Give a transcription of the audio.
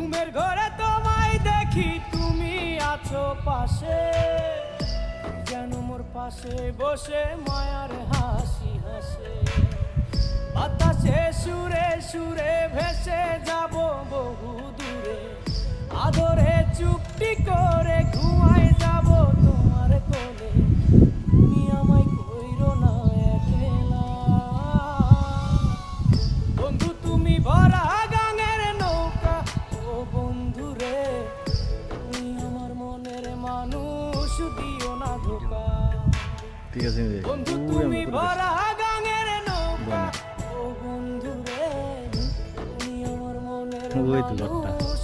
ঘুমের ঘরে তোমায় দেখি তুমি আছো পাশে, যেন মোর পাশে বসে মায়ার হাসি হাসে। বাতাসে সুরে সুরে ভেসে যাব বহু দূরে, আদরে চুপটি করে ঘুমায় যাব তোমার কোলে। তুমি আমায় কইরো না একলা, বন্ধু তুমি ভরা গাঙের নৌকা। ও বন্ধু রে, তুমি আমার মনের মানুষ, দিও না ধোকা। ঠিক আছে বন্ধু তুমি ভরা গাঙের নৌকা। ও বন্ধু রে, তুমি আমার মনের ওই তো লোকটা। মানুষ,